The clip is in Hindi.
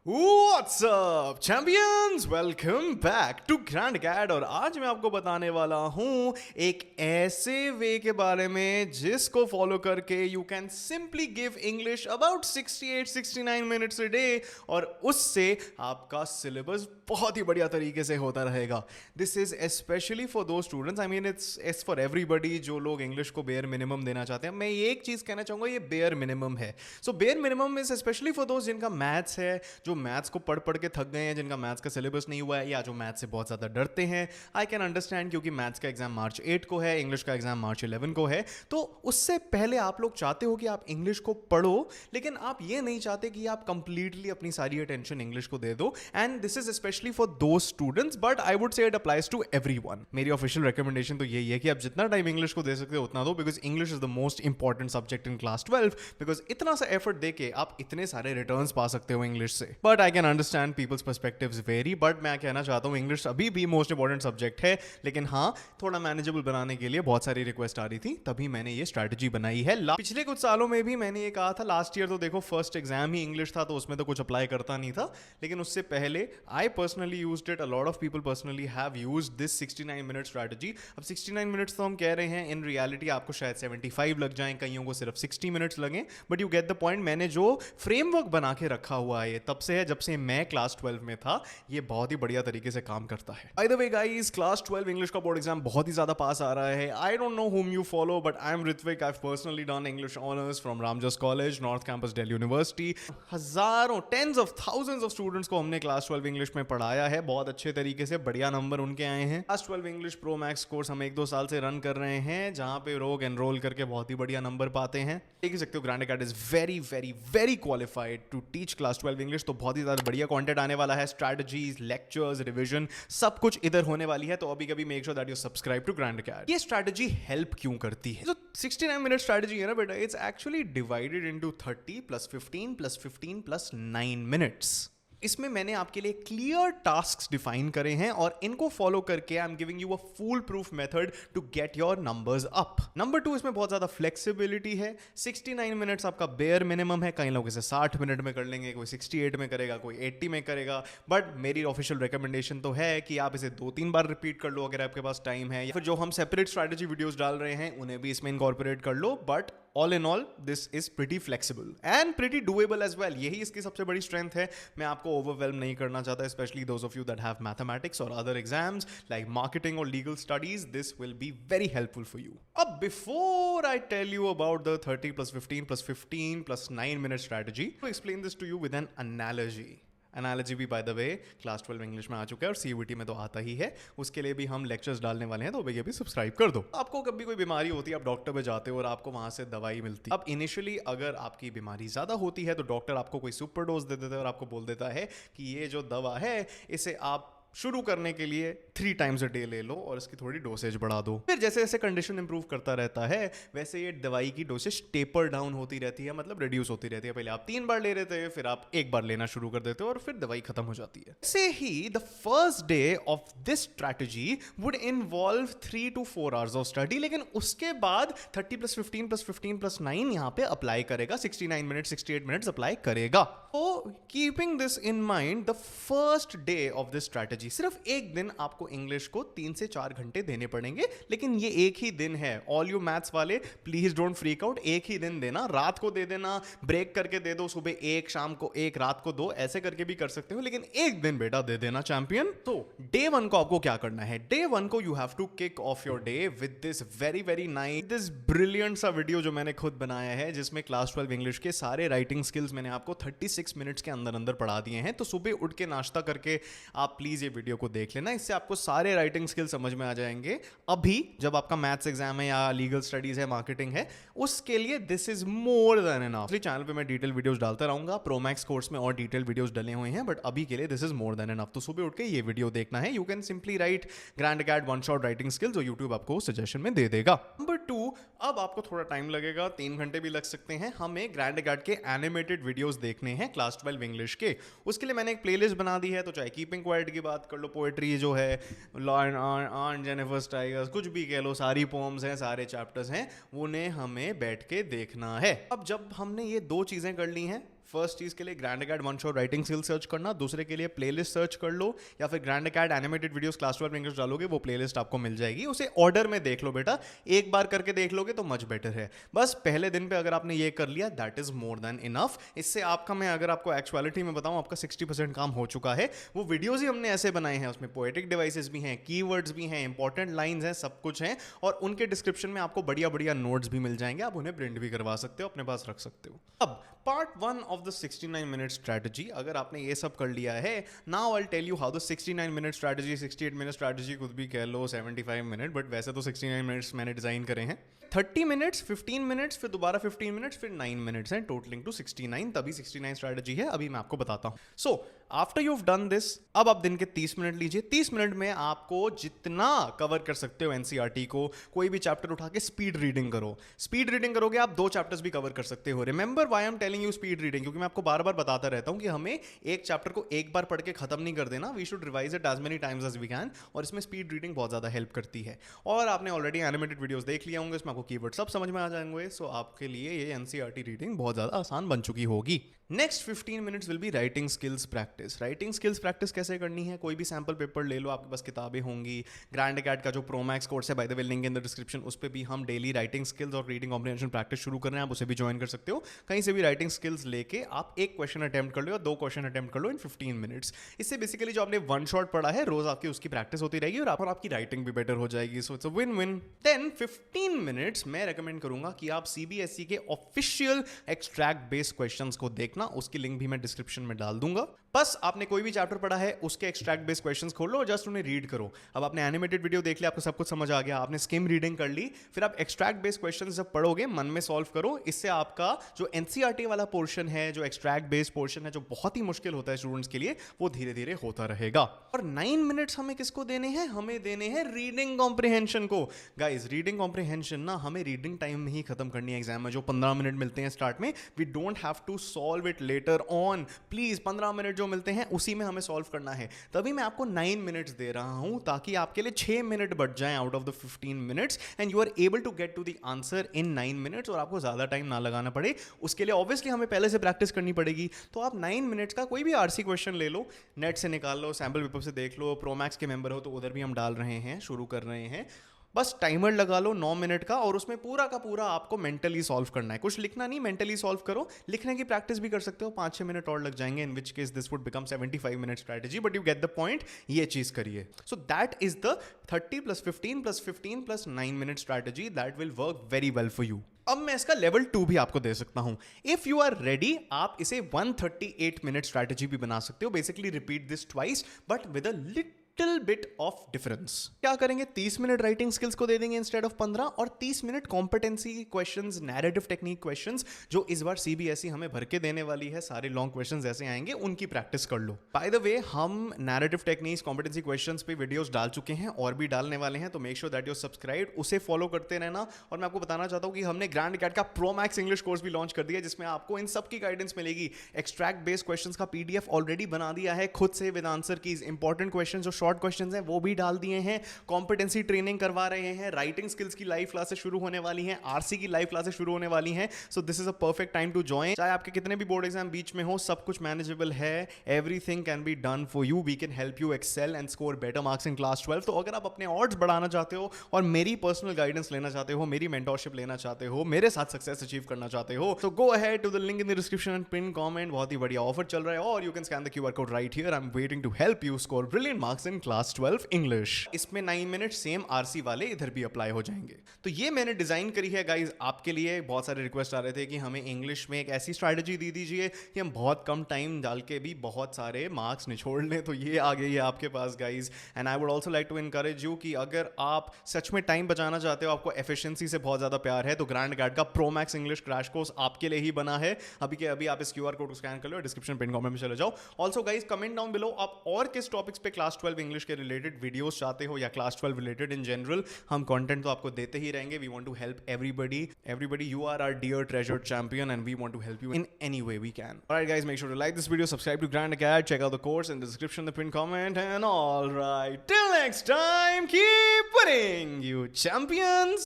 What's up champions? Welcome back to Grand Cat। और आज मैं आपको बताने वाला हूँ एक ऐसे वे के बारे में जिसको फॉलो करके you can simply give English about 68-69 minutes a day और उससे आपका सिलेबस बहुत ही बढ़िया तरीके से होता रहेगा। This is specially for those students, I mean it's for everybody जो लोग इंग्लिश को बेयर मिनिमम देना चाहते हैं। मैं ये एक चीज़ कहना चाहूँगा, ये बेयर मिनिमम है। So bare minimum is specially for दोस्त जिनका मैथ्स है, जो मैथ्स को पढ़ पढ़ के थक गए हैं, जिनका मैथ्स का सिलेबस नहीं हुआ है या जो मैथ्स से बहुत ज़्यादा डरते हैं। आई कैन अंडरस्टैंड, क्योंकि मैथ्स का एग्जाम मार्च 8 को है, इंग्लिश का एग्जाम मार्च 11 को है। तो उससे पहले आप लोग चाहते हो कि आप इंग्लिश को पढ़ो, लेकिन आप ये नहीं चाहते कि आप कंप्लीटली अपनी सारी अटेंशन इंग्लिश को दे दो। And this is specially for those students, but I would say it applies to everyone. मेरी ऑफिशियल रिकमेंडेशन तो यही है कि आप जितना टाइम इंग्लिश को दे सकते हो उतना दो, because English is the most important subject in class 12। Because इतना सा एफर्ट दे के आप इतने सारे रिटर्न्स पा सकते हो इंग्लिश से। But I can understand people's perspectives very, but मैं कहना चाहता हूँ इंग्लिश अभी भी मोस्ट इंपॉर्टेंट सब्जेक्ट है। लेकिन हाँ, थोड़ा मैनेजेबल बनाने के लिए बहुत सारी रिक्वेस्ट आ रही थी, तभी मैंने ये स्ट्रैटेजी बनाई है। पिछले कुछ सालों में भी मैंने ये कहा था, लास्ट ईयर तो देखो फर्स्ट एग्जाम ही इंग्लिश था, तो उसमें तो कुछ अप्लाई करता नहीं था। लेकिन उससे पहले I personally used it, a lot of people personally have used this 69 minute strategy. अब 69 मिनट्स तो हम कह रहे हैं, इन रियलिटी आपको शायद 75 लग जाएं, कईयों को सिर्फ 60 मिनट्स लगे, but you get the point. मैंने जो फ्रेमवर्क बना के रखा हुआ है, तब से है जब से मैं क्लास 12 में था, ये बहुत ही बढ़िया तरीके से काम करता है। Bye the way guys, class 12 English का बोर्ड एग्जाम बहुत ही ज्यादा पास आ रहा है। I don't know whom you follow, but I am Ritvik. I've personally done English honors from Ramjas College, North Campus, Delhi University. हजारों, tens of thousands of students को हमने क्लास 12 इंग्लिश में पढ़ाया है, बहुत अच्छे तरीके से, बढ़िया नंबर उनके आए हैं। Class 12 English pro max course हम 1-2 साल से रन कर रहे हैं, जहां पे लोग एनरोल करके बहुत ही बढ़िया नंबर पाते हैं। देख ही सकते हो, grand academy is very very very qualified to teach class 12 English. तो बहुत ही ज्यादा बढ़िया कंटेंट आने वाला है, स्ट्रैटेजीज, लेक्चर्स, रिविजन, सब कुछ इधर होने वाली है। तो अभी कभी make sure that you subscribe to grand academy. ये स्ट्रैटेजी हेल्प क्यों करती है? जो 69 मिनट स्ट्रैटेजी है ना बेटा, it's actually divided into 30 + 15 + 15 + 9 minutes. इसमें मैंने आपके लिए क्लियर टास्क्स डिफाइन करे हैं और इनको फॉलो करके I am giving you a foolproof method to get your numbers up. Number 2, इसमें बहुत ज्यादा फ्लेक्सिबिलिटी है। 69 मिनट्स आपका बेयर मिनिमम है। कई लोग इसे 60 मिनट में कर लेंगे, कोई 68 में करेगा, कोई 80 में करेगा। बट मेरी ऑफिशियल रिकमेंडेशन तो है कि आप इसे 2-3 बार रिपीट कर लो अगर आपके पास टाइम है, या फिर जो हम सेपरेट स्ट्रैटेजी वीडियोस डाल रहे हैं उन्हें भी इसमें इनकॉर्पोरेट कर लो। But all in all this is pretty flexible and pretty doable as well. यही इसकी सबसे बड़ी स्ट्रेंथ है। मैं आपको ओवरवेल्म नहीं करना चाहता, specially those of you that have mathematics और अदर एग्जाम्स लाइक मार्केटिंग और legal studies. This will be very helpful for you. अब before I tell you about the 30 + 15 + 15 + 9 minute strategy, to explain this to you with an analogy. Analogy भी by the way class 12 English में आ चुका है और सीयूईटी में तो आता ही है। उसके लिए भी हम लेक्चर्स डालने वाले हैं, तो भैया भी सब्सक्राइब कर दो। आपको कभी कोई बीमारी होती है, आप डॉक्टर पे जाते हो और आपको वहां से दवाई मिलती है। अब इनिशियली अगर आपकी बीमारी ज्यादा होती है तो डॉक्टर आपको कोई सुपर डोज दे देता है और आपको बोल देता है कि ये जो दवा है इसे आप शुरू करने के लिए 3 टाइम्स अ डे ले लो और इसकी थोड़ी डोसेज बढ़ा दो। फिर जैसे जैसे कंडीशन इंप्रूव करता रहता है, वैसे ये दवाई की डोसेज टेपर डाउन होती रहती है, मतलब रिड्यूस होती रहती है। पहले आप 3 बार ले रहे थे, फिर आप 1 बार लेना शुरू कर देते हो और फिर दवाई खत्म हो जाती है। ऐसे ही the first day of this strategy would involve 3 to 4 hours of study, लेकिन उसके बाद 30 + 15 + 15 + 9 यहाँ पे अप्लाई करेगा। 69 मिनट 68 मिनट्स अप्लाई करेगा। तो keeping this in mind, the first day of this strategy, सिर्फ एक दिन आपको इंग्लिश को 3 से 4 घंटे देने पड़ेंगे। लेकिन ये एक ही दिन है। ऑल यू मैथ्स वाले प्लीज डोंट फ्रीक आउट, एक ही दिन देना। रात को दे देना, ब्रेक करके दे दो, सुबह 1, शाम को 1, रात को 2, ऐसे करके भी कर सकते हो, लेकिन एक दिन बेटा दे देना चैंपियन। तो डे 1 को आपको क्या करना है? डे 1 को you have to kick off your day with this very very nice, this brilliant सा वीडियो जो मैंने खुद बनाया है, जिसमें क्लास 12 इंग्लिश के सारे राइटिंग स्किल्स मैंने आपको 36 मिनट्स के अंदर अंदर पढ़ा दिए हैं। तो सुबह उठ के नाश्ता करके आप प्लीज ये वीडियो को देख लेना, इससे आपको सारे राइटिंग स्किल समझ में आ जाएंगे। अभी जब आपका मैथ्स एग्जाम है या लीगल स्टडीज है, मार्केटिंग है, उसके लिए this is more than enough. Channel पे मैं डिटेल वीडियोस डालता रहूंगा। प्रोमैक्स कोर्स में और डिटेल वीडियोस डले हुए हैं, बट अभी के लिए this is more than enough. तो सुबह उठ के ये वीडियो देखना है। You can simply write grand academy 1 shot writing skill, जो यूट्यूब आपको सजेशन में दे देगा। नंबर 2, अब आपको थोड़ा टाइम लगेगा, 3 घंटे भी लग सकते हैं। हमें ग्रैंड अकेडमी के एनिमेटेड वीडियोस देखने हैं क्लास 12 इंग्लिश के। उसके लिए मैंने एक प्लेलिस्ट बना दी है। तो चाहे कीपिंग क्वाइट की बात कर लो, पोएट्री जो है, law and on Jennifer tigers, कुछ भी कह लो, सारी पोम्स हैं, सारे चैप्टर्स हैं, उन्हें हमें बैठ के देखना है। अब जब हमने ये 2 चीजें कर ली हैं, फर्स्ट चीज के लिए Grand Acad one shot writing skill search करना, दूसरे के लिए प्लेलिस्ट सर्च कर लो, या फिर Grand Acad animated videos class 12 English डालोगे, वो प्लेलिस्ट आपको मिल जाएगी। उसे ऑर्डर में देख लो बेटा, एक बार करके देख लोगे तो मच बेटर है। बस पहले दिन पे अगर आपने ये कर लिया, that is more than enough. इससे आपका, मैं अगर आपको एक्चुअलिटी में बताऊं, आपका 60% काम हो चुका है। वो वीडियोस ही हमने ऐसे बनाए हैं, उसमें पोएटिक डिवाइसेस भी हैं, कीवर्ड्स भी हैं, इंपॉर्टेंट लाइंस हैं, सब कुछ है, और उनके डिस्क्रिप्शन में आपको बढ़िया बढ़िया नोट्स भी मिल जाएंगे, आप उन्हें प्रिंट भी करवा सकते हो, अपने पास रख सकते हो। अब part 1 of the 69 minute strategy, अगर आपने ये सब कर लिया है, now I tell you how the 69 minute strategy, 68 minute strategy कुछ भी कह लो, 75 मिनट, बट वैसे तो 69 मिनट्स मैंने डिजाइन करे हैं। 30 मिनट्स, 15 मिनट्स, फिर दोबारा 15 मिनट्स, फिर 9 मिनट्स हैं, टोटलिंग टू 69, तभी 69 स्ट्रेटजी है। अभी मैं आपको बताता हूं। So after you have done this, अब आप दिन के 30 मिनट लीजिए। 30 मिनट में आपको जितना कवर कर सकते हो एनसीईआरटी को, कोई भी चैप्टर उठा के स्पीड रीडिंग करो। स्पीड रीडिंग करोगे आप 2 चैप्टर्स भी कवर कर सकते हो। Remember why I am telling you speed reading, क्योंकि मैं आपको बार बार बताता रहता हूं कि हमें एक चैप्टर को एक बार पढ़ के खत्म नहीं कर देना, we should revise it as many times as we can, और इसमें स्पीड रीडिंग बहुत ज्यादा हेल्प करती है। और आपने ऑलरेडी एनिमेटेड वीडियोस देख लिया होंगे, इसमें आपको कीवर्ड सब समझ में आ जाएंगे, सो आपके लिए ये एनसीईआरटी रीडिंग बहुत ज्यादा आसान बन चुकी होगी। Next 15 minutes will be writing skills practice. Writing skills practice कैसे करनी है, कोई भी सैम्पल पेपर ले लो, आपके पास किताबें होंगी। ग्रैंड अकेड का जो प्रोमैक्स कोर्स है, bye the way link in the description, उस पर भी हम डेली राइटिंग स्किल्स और रीडिंग कॉम्प्रिहेंशन प्रैक्टिस शुरू कर रहे हैं, आप उसे भी ज्वाइन कर सकते हो। कहीं से भी राइटिंग स्किल्स लेके आप एक क्वेश्चन अटेम्प्ट कर लो या 2 क्वेश्चन अटेम्प्ट कर लो इन 15 मिनट्स। इससे बेसिकली जो आपने वन शॉट पढ़ा है, रोज आपकी उसकी प्रैक्टिस होती रहेगी और आपकी राइटिंग भी बेटर हो जाएगी। So it's a win win. Then 15 minutes मैं रेकमेंड करूंगा कि आप सीबीएसई के ऑफिशियल एक्सट्रैक्ट बेस्ड क्वेश्चंस को देखना, उसकी लिंक भी मैं डिस्क्रिप्शन में डाल दूंगा। बस आपने कोई भी चैप्टर पढ़ा है, उसके एक्सट्रैक्ट बेस्ड क्वेश्चंस खोल लो और जस्ट उन्हें रीड करो। अब आपने एनिमेटेड वीडियो देख लिया, आपको सब कुछ समझ आ गया, आपने स्किम रीडिंग कर ली, फिर आप एक्सट्रैक्ट बेस्ड क्वेश्चंस जब पढ़ोगे, मन में सॉल्व करो। इससे आपका जो एनसीईआरटी वाला पोर्शन है, जो एक्सट्रैक्ट बेस्ड पोर्शन है, जो बहुत ही मुश्किल होता है स्टूडेंट्स के लिए, वो धीरे धीरे होता रहेगा। और 9 मिनट्स हमें किसको देने हैं, हमें देने हैं रीडिंग कॉम्प्रिहेंशन को। गाइज रीडिंग कॉम्प्रिहेंशन ना हमें रीडिंग टाइम में ही खत्म करनी है एग्जाम में। जो 15 मिनट मिलते हैं स्टार्ट में, we don't have to solve it later on. Please 15 minute जो मिलते हैं उसी में हमें सॉल्व करना है। तभी मैं आपको 9 मिनट्स दे रहा हूं, ताकि आपके लिए 6 मिनट बच जाएं out of the 15 minutes, and you are able to get to the answer in 9 minutes, और आपको ज्यादा टाइम ना लगाना पड़े। उसके लिए ऑब्वियसली हमें पहले से प्रैक्टिस करनी पड़ेगी। तो आप 9 मिनट्स का कोई भी आरसी क्वेश्चन ले लो, नेट से निकाल लो, सैम्पल पेपर से देख लो, प्रोमैक्स के मेंबर हो तो उधर भी हम डाल रहे हैं, शुरू कर रहे हैं। बस टाइमर लगा लो 9 मिनट का, और उसमें पूरा का पूरा आपको मेंटली सॉल्व करना है, कुछ लिखना नहीं, मेंटली सॉल्व करो। लिखने की प्रैक्टिस भी कर सकते हो, 5-6 मिनट और लग जाएंगे, in which case this would become 75 minute strategy, but you get the point. ये चीज करिए। So that is the 30 + 15 + 15 + 9 minute strategy that will work very well for you. अब मैं इसका लेवल 2 भी आपको दे सकता हूं। इफ यू आर रेडी, आप इसे 138 मिनट स्ट्रेटजी भी बना सकते हो। Basically repeat this twice but with a little bit of difference. क्या करेंगे, 30 मिनट राइटिंग स्किल्स को दे देंगे इंस्टेड ऑफ 15, और 30 minute competency questions, narrative technique questions, जो इस बार सीबीएसई हमें भर के देने वाली है। सारे लॉन्ग क्वेश्चंस ऐसे आएंगे, उनकी प्रैक्टिस कर लो। बाय द वे, हम नैरेटिव टेक्निक्स, कॉम्पिटेंसी क्वेश्चंस पे वीडियोस डाल चुके हैं और भी डालने वाले हैं, तो make sure that you subscribe, उसे फॉलो करते रहना। और मैं आपको बताना चाहता हूं कि हमने ग्रैंड अकेड का प्रोमैक्स इंग्लिश कोर्स भी लॉन्च कर दिया, जिसमें आपको इन सब की गाइडेंस मिलेगी। एक्सट्रैक्ट बेस्ड क्वेश्चंस का पीडीएफ ऑलरेडी बना दिया है खुद से, with answer keys. Important question जो शॉर्ट क्वेश्चन है वो भी डाल दिए हैं। कॉम्पिटेंसी ट्रेनिंग करवा रहे हैं, राइटिंग स्किल्स की लाइव क्लासेस शुरू होने वाली हैं, आरसी की लाइव क्लासेस शुरू होने वाली हैं। So this is a perfect time to join. चाहे आपके कितने भी बोर्ड एग्जाम बीच में हो, सब कुछ मैनेजेबल है। Everything can be done for you. We can help you excel and score better marks in class 12। तो अगर आप अपने ऑड्स बढ़ाना चाहते हो और मेरी पर्सनल गाइडेंस लेना चाहते हो, मेरी मेंटरशिप लेना चाहते हो, मेरे साथ सक्सेस अचीव करना चाहते हो, तो go ahead to the link in the description and pin comment. बहुत ही बढ़िया ऑफर चल रहा है, और you can scan the QR code right here. I am waiting to help you score brilliant marks in class 12 English. इसमें 9 मिनट सेम आरसी वाले इधर भी अप्लाई हो जाएंगे। तो ये मैंने डिजाइन करी है गाइज आपके लिए। बहुत सारे रिक्वेस्ट आ रहे थे कि हमें इंग्लिश में एक ऐसी स्ट्रैटेजी दे दीजिए कि हम बहुत कम टाइम डाल के भी बहुत सारे मार्क्स निचोड़ लें। तो ये आ गई है आपके पास guys. And I would also like to encourage you कि अगर आप सच में टाइम बचाना चाहते हो, आपको एफिशिएंसी से बहुत ज्यादा प्यार है, तो ग्रैंड अकेड का प्रोमैक्स इंग्लिश क्रैश कोर्स आपके लिए ही बना है। अभी के अभी आप इस क्यूआर कोड को स्कैन कर लो, डिस्क्रिप्शन पिन कमेंट में चले जाओ। Also guys comment down below आप और किस टॉपिक्स पे क्लास 12 इंग्लिश के रिलेटेड वीडियोस चाहते हो, या क्लास 12 रिलेटेड इन जनरल। हम कंटेंट तो आपको देते ही रहेंगे। We want to help everybody you are our dear treasured champion and we want to help you in any way we can. Alright guys, make sure to like this video, subscribe to Grand Acad, check out the course in the description, the pinned comment, and all right, till next time, keep winning, you champions.